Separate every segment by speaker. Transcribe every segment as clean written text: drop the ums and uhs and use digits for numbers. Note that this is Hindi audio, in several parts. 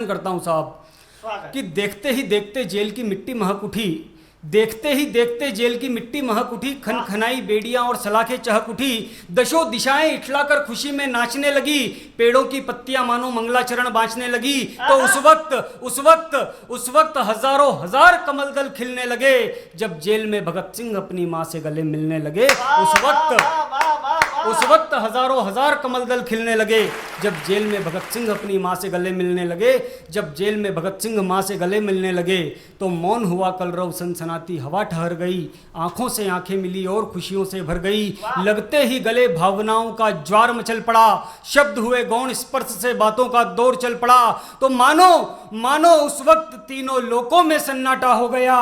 Speaker 1: करता हूं साहब कि देखते ही देखते जेल की मिट्टी महक उठी, देखते ही देखते जेल की मिट्टी महक उठी, खन खनाई बेड़ियां और सलाखें चहक उठी, दशों दिशाएं इठलाकर खुशी में नाचने लगी, पेड़ों की पत्तियां मानो मंगलाचरण बांचने लगी। तो उस वक्त हजारों हजार कमलदल खिलने लगे जब जेल में भगत सिंह अपनी मां से गले मिलने लगे। उस वक्त हजारों हजार कमलदल खिलने लगे जब जेल में भगत सिंह अपनी मां से गले मिलने लगे। जब जेल में भगत सिंह मां से गले मिलने लगे तो मौन हुआ कलरव, सनसनाती हवा ठहर गई, आंखों से आंखें मिली और खुशियों से भर गई। लगते ही गले भावनाओं का ज्वार मचल पड़ा, शब्द हुए गौण, स्पर्श से बातों का दौर चल पड़ा। तो मानो उस वक्त तीनों लोकों में सन्नाटा हो गया,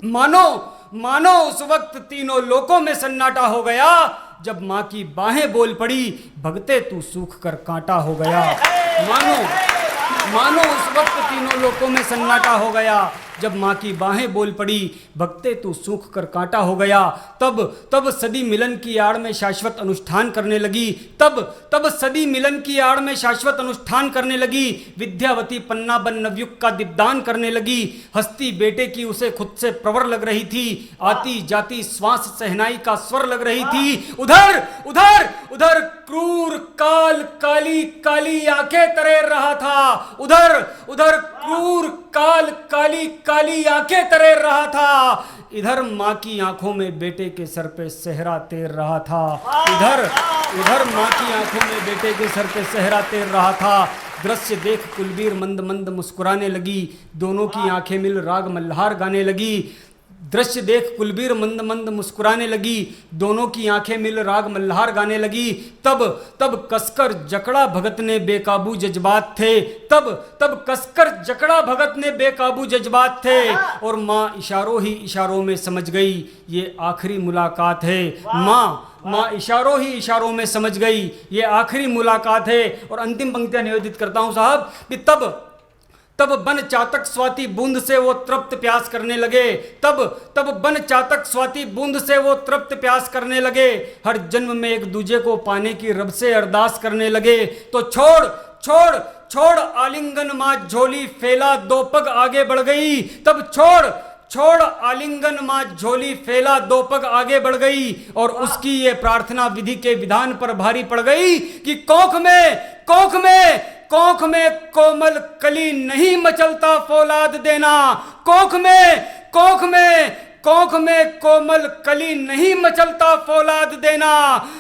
Speaker 1: मानो उस वक्त तीनों लोकों में सन्नाटा हो गया जब मां की बाहें बोल पड़ी, भगते तू सूख कर कांटा हो गया। मानो उस वक्त तीनों लोकों में सन्नाटा हो गया जब मां की बाहें बोल पड़ी, भगते तू सूख कर कांटा हो गया। तब सदी मिलन की आड़ में शाश्वत अनुष्ठान करने लगी, तब सदी मिलन की आड़ में शाश्वत अनुष्ठान करने लगी। विद्यावती पन्ना बन नवयुग का दीपदान करने लगी, हस्ती बेटे की उसे खुद से प्रवर लग रही थी, आती जाती श्वास सहनाई का स्वर लग रही थी। उधर क्रूर काल काली काली आंखें तरेर रहा था, उधर क्रूर काल काली काली आंखें तरेर रहा था, इधर मां की आंखों में बेटे के सर पे सेहरा तैर रहा था। उधर मां की आंखों में बेटे के सर पे सेहरा तैर रहा था। दृश्य देख कुलबीर मंद मंद मुस्कुराने लगी, दोनों की आंखें मिल राग मल्हार गाने लगी। दृश्य देख कुलबीर मंद मंद मुस्कुराने लगी, दोनों की आंखें मिल राग मल्हार गाने लगी। तब कसकर जकड़ा भगत ने बेकाबू जज्बात थे, तब कसकर जकड़ा भगत ने बेकाबू जज्बात थे। और माँ इशारों ही इशारों में समझ गई ये आखिरी मुलाकात है। माँ इशारों ही इशारों में समझ गई ये आखिरी मुलाकात है। और अंतिम पंक्तियां निवेदित करता हूं साहब कि तब बन चातक स्वाति बूंद से वो तृप्त प्यास करने लगे, तब बन चातक स्वाति बूंद से वो तृप्त प्यास करने लगे। हर जन्म में एक दूजे को पाने की रब से अरदास करने लगे। तो छोड़ आलिंगन माँ झोली फैला, दो पग आगे बढ़ गई। तब छोड़ आलिंगन माँ झोली फैला, दो पग आगे बढ़ गई। और उसकी ये प्रार्थना विधि के विधान पर भारी पड़ गई कि कोख में कोमल कली नहीं मचलता फौलाद देना, कोख में कोमल कली नहीं मचलता फौलाद देना।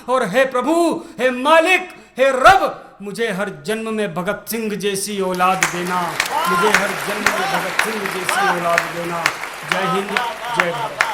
Speaker 1: और हे प्रभु, हे मालिक, हे रब, मुझे हर जन्म में भगत सिंह जैसी औलाद देना, मुझे हर जन्म में भगत सिंह जैसी औलाद देना। जय हिंद, जय भारत।